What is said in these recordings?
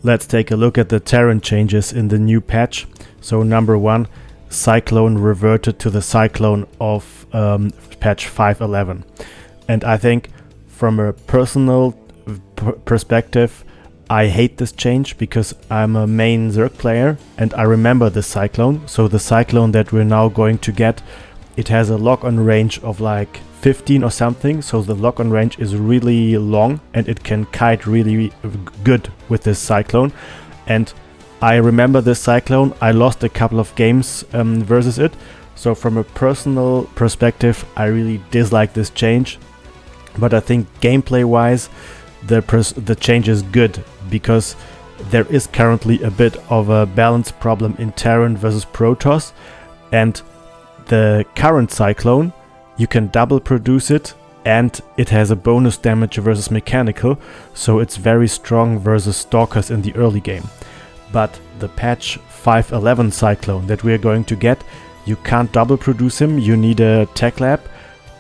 Let's take a look at the Terran changes in the new patch. So number 1, Cyclone reverted to the Cyclone of patch 5.11. And I think from a personal perspective, I hate this change because I'm a main Zerg player and I remember the Cyclone. So the Cyclone that we're now going to get, it has a lock-on range of like 15 or something. So the lock-on range is really long and it can kite really good with this Cyclone. And I remember this Cyclone. I lost a couple of games versus it. So from a personal perspective, I really dislike this change. But I think gameplay-wise, the change is good because there is currently a bit of a balance problem in Terran versus Protoss, and the current Cyclone, you can double produce it and it has a bonus damage versus mechanical, so it's very strong versus Stalkers in the early game. But the patch 5.11 Cyclone that we're going to get, you can't double produce him, you need a tech lab.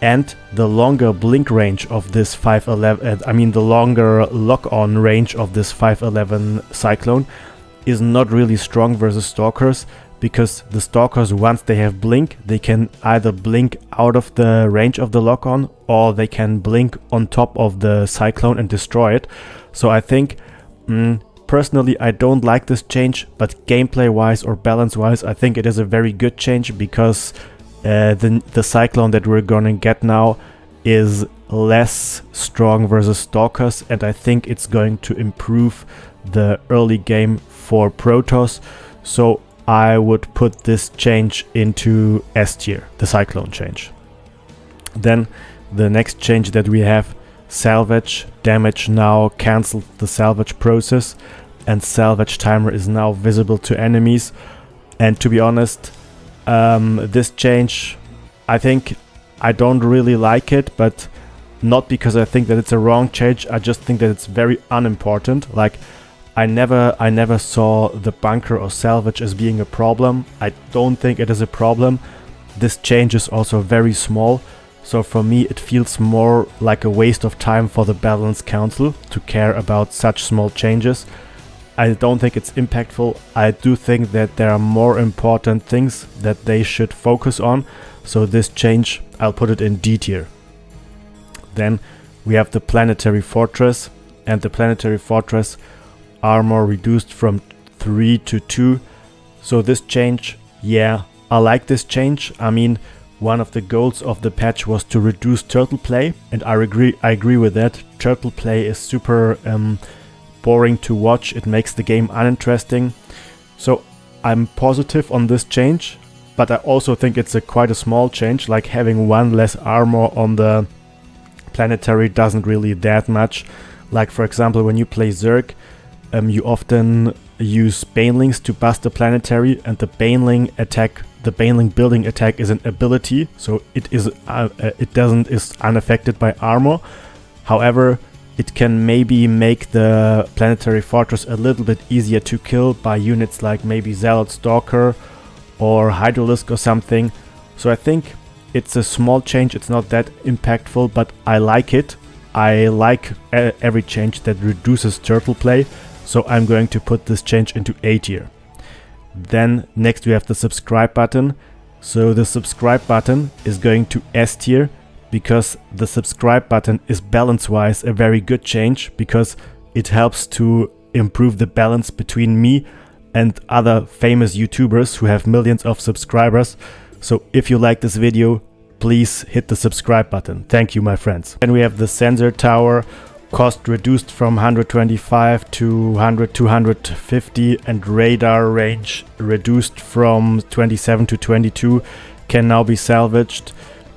And the longer blink range of this 5.11, the longer lock-on range of this 5.11 Cyclone is not really strong versus Stalkers, because the Stalkers, once they have blink, they can either blink out of the range of the lock-on or they can blink on top of the Cyclone and destroy it. So I think, personally, I don't like this change, but gameplay-wise or balance-wise, I think it is a very good change because the Cyclone that we're gonna get now is less strong versus Stalkers, and I think it's going to improve the early game for Protoss. So I would put this change into S tier, the Cyclone change. Then the next change that we have, Salvage. Damage now cancelled the salvage process, and salvage timer is now visible to enemies. And to be honest, this change, I think I don't really like it, but not because I think that it's a wrong change. I just think that it's very unimportant. Like, I never saw the bunker or salvage as being a problem. I don't think it is a problem. This change is also very small, so for me it feels more like a waste of time for the Balance Council to care about such small changes. I don't think it's impactful. I do think that there are more important things that they should focus on. So this change, I'll put it in D tier. Then we have the Planetary Fortress, and the Planetary Fortress armor reduced from 3 to 2. So this change, yeah, I like this change. I mean, one of the goals of the patch was to reduce turtle play, and I agree with that. Turtle play is super boring to watch. It makes the game uninteresting. So I'm positive on this change, but I also think it's quite a small change. Like, having one less armor on the Planetary doesn't really that much. Like, for example, when you play Zerg, you often use banelings to bust the Planetary, and the baneling building attack is an ability, so it is unaffected by armor. However, it can maybe make the Planetary Fortress a little bit easier to kill by units like maybe Zealot Stalker or Hydralisk or something. So I think it's a small change, it's not that impactful, but I like it. I like every change that reduces turtle play, so I'm going to put this change into A tier. Then next we have the subscribe button. So the subscribe button is going to S tier, because the subscribe button is balance-wise a very good change, because it helps to improve the balance between me and other famous YouTubers who have millions of subscribers. So if you like this video, please hit the subscribe button. Thank you, my friends. Then we have the sensor tower, cost reduced from 125 to 250, and radar range reduced from 27 to 22, can now be salvaged.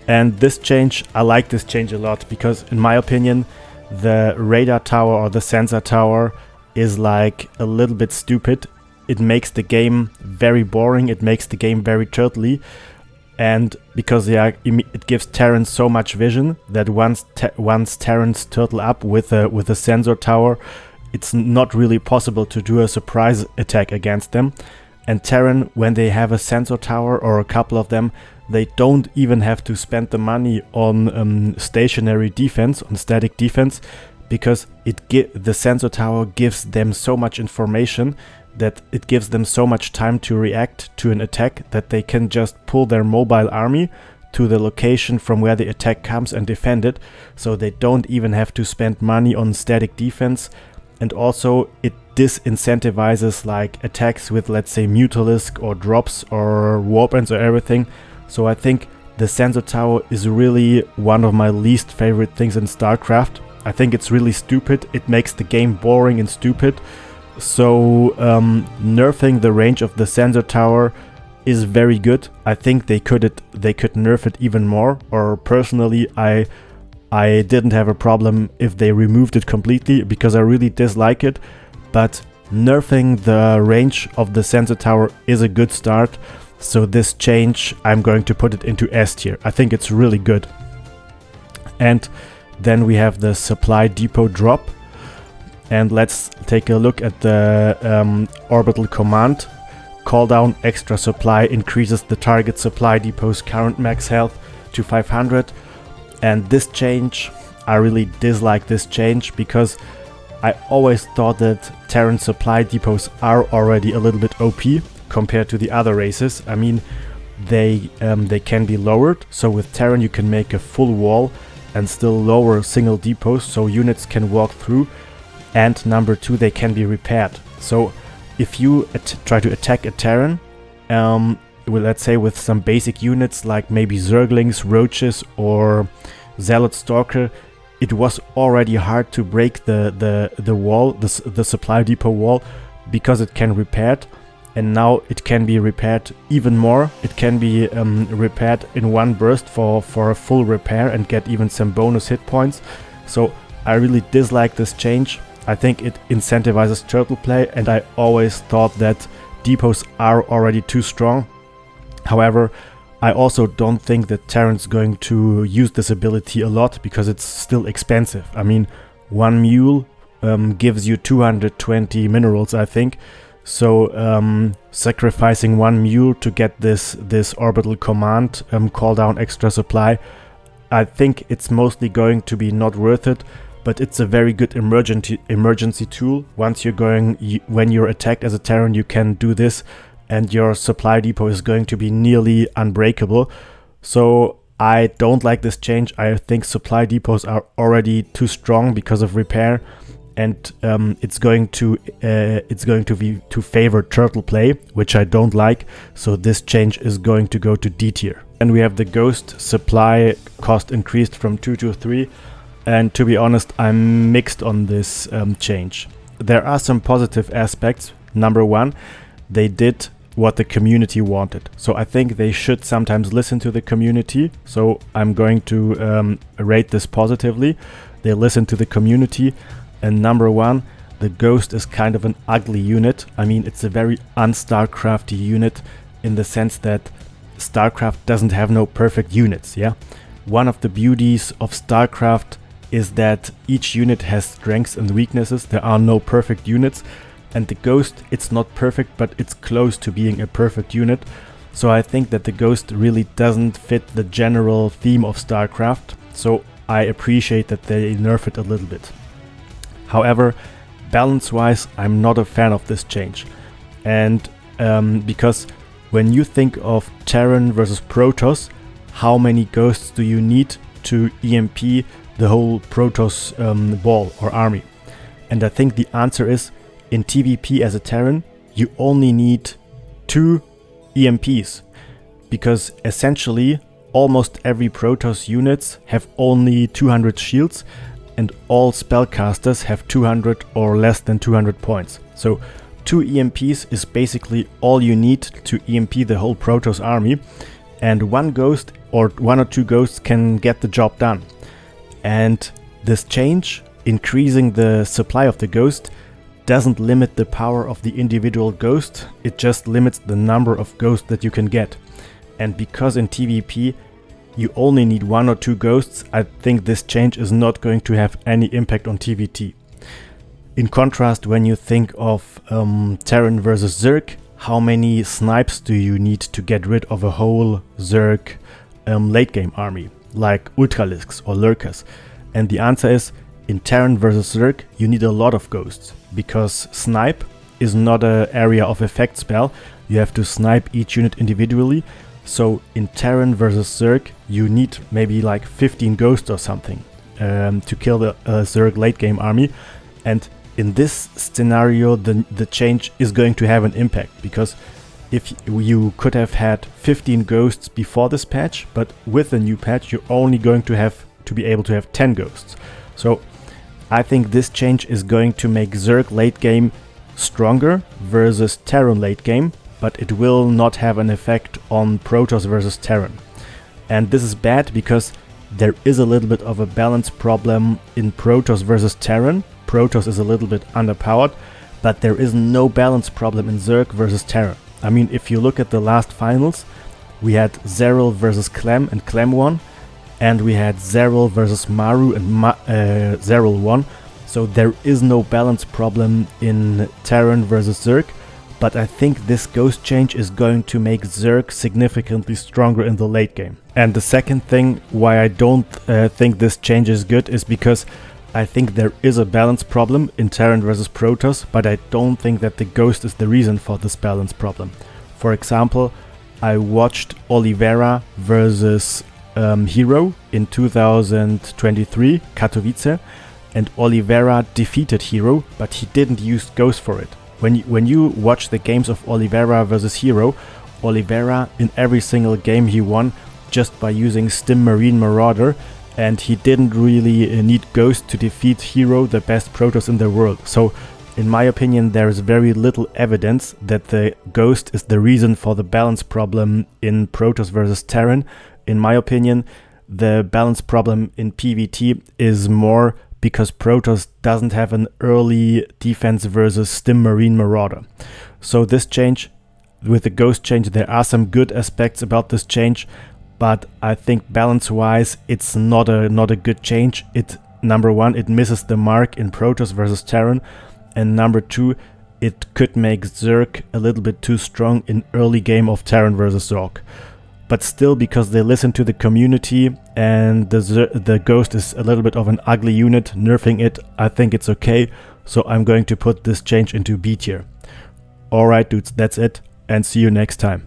And this change, I like this change a lot, because in my opinion, the radar tower or the sensor tower is like a little bit stupid. It makes the game very boring, it makes the game very turtly, and because it gives Terran so much vision that once Terrans turtle up with a sensor tower, it's not really possible to do a surprise attack against them. And Terran, when they have a sensor tower or a couple of them, they don't even have to spend the money on stationary defense, on static defense, because the sensor tower gives them so much information that it gives them so much time to react to an attack that they can just pull their mobile army to the location from where the attack comes and defend it, so they don't even have to spend money on static defense. And also it disincentivizes like attacks with, let's say, Mutalisk or drops or warbands or everything. So I think the sensor tower is really one of my least favorite things in StarCraft. I think it's really stupid. It makes the game boring and stupid. So nerfing the range of the sensor tower is very good. I think they could nerf it even more. Or personally, I didn't have a problem if they removed it completely, because I really dislike it. But nerfing the range of the sensor tower is a good start. So this change, I'm going to put it into S tier. I think it's really good. And then we have the supply depot drop. And let's take a look at the orbital command. Call down extra supply increases the target supply depot's current max health to 500. And this change, I really dislike this change, because I always thought that Terran supply depots are already a little bit OP compared to the other races. I mean, they can be lowered. So with Terran you can make a full wall and still lower single depots so units can walk through. And number two, they can be repaired. So if you try to attack a Terran, let's say with some basic units like maybe Zerglings, Roaches or Zealot Stalker, it was already hard to break the wall, the supply depot wall, because it can repair it. And now it can be repaired even more. It can be repaired in one burst for a full repair and get even some bonus hit points. So I really dislike this change. I think it incentivizes turtle play, and I always thought that depots are already too strong. However, I also don't think that Terran's going to use this ability a lot, because it's still expensive. I mean, one mule gives you 220 minerals, I think. So sacrificing one mule to get this orbital command, call down extra supply, I think it's mostly going to be not worth it. But it's a very good emergency tool. Once when you're attacked as a Terran, you can do this, and your supply depot is going to be nearly unbreakable. So I don't like this change. I think supply depots are already too strong because of repair, and it's going to favor turtle play, which I don't like. So this change is going to go to D tier. And we have the ghost supply cost increased from 2 to 3. And to be honest, I'm mixed on this change. There are some positive aspects. Number one, they did what the community wanted. So I think they should sometimes listen to the community. So I'm going to rate this positively. They listened to the community. And number one, the Ghost is kind of an ugly unit. I mean, it's a very un-StarCrafty unit in the sense that StarCraft doesn't have no perfect units, yeah? One of the beauties of StarCraft is that each unit has strengths and weaknesses. There are no perfect units, and the Ghost, it's not perfect, but it's close to being a perfect unit. So I think that the Ghost really doesn't fit the general theme of StarCraft, so I appreciate that they nerf it a little bit. However, balance-wise, I'm not a fan of this change. And because when you think of Terran versus Protoss, how many Ghosts do you need to EMP the whole Protoss ball or army? And I think the answer is, in TVP as a Terran, you only need 2 EMPs, because essentially almost every Protoss units have only 200 shields, and all spellcasters have 200 or less than 200 points. So 2 EMPs is basically all you need to EMP the whole Protoss army, and one Ghost or 1 or 2 Ghosts can get the job done. And this change, increasing the supply of the Ghost, doesn't limit the power of the individual Ghost, it just limits the number of Ghosts that you can get. And because in TVP you only need 1 or 2 Ghosts, I think this change is not going to have any impact on TVT. In contrast, when you think of Terran versus Zerg, how many snipes do you need to get rid of a whole Zerg late game army, like Ultralisks or Lurkers? And the answer is, in Terran versus Zerg, you need a lot of ghosts, because snipe is not an area of effect spell. You have to snipe each unit individually. So in Terran versus Zerg, you need maybe like 15 ghosts or something to kill the Zerg late game army. And in this scenario, the change is going to have an impact, because if you could have had 15 ghosts before this patch, but with the new patch, you're only going to be able to have 10 ghosts. So I think this change is going to make Zerg late game stronger versus Terran late game, but it will not have an effect on Protoss versus Terran. And this is bad because there is a little bit of a balance problem in Protoss versus Terran. Protoss is a little bit underpowered, but there is no balance problem in Zerg versus Terran. I mean, if you look at the last finals, we had Zeril versus Clem and Clem won, and we had Zeril versus Maru and Zeril won. So there is no balance problem in Terran versus Zerg, but I think this ghost change is going to make Zerg significantly stronger in the late game. And the second thing why I don't think this change is good is because I think there is a balance problem in Terran versus Protoss, but I don't think that the ghost is the reason for this balance problem. For example, I watched Oliveira versus Hero in 2023, Katowice, and Oliveira defeated Hero, but he didn't use Ghost for it. When you watch the games of Oliveira versus Hero, Oliveira in every single game he won just by using Stim Marine Marauder, and he didn't really need Ghost to defeat Hero, the best Protoss in the world. So in my opinion, there is very little evidence that the Ghost is the reason for the balance problem in Protoss versus Terran. In my opinion, the balance problem in PvT is more because Protoss doesn't have an early defense versus Stim Marine Marauder. So this change, with the Ghost change, there are some good aspects about this change, but I think balance-wise, it's not a good change. Number one, it misses the mark in Protoss versus Terran, and number two, it could make Zerg a little bit too strong in early game of Terran versus Zerg. But still, because they listen to the community and the Ghost is a little bit of an ugly unit, nerfing it, I think it's okay. So I'm going to put this change into B tier. Alright dudes, that's it, and see you next time.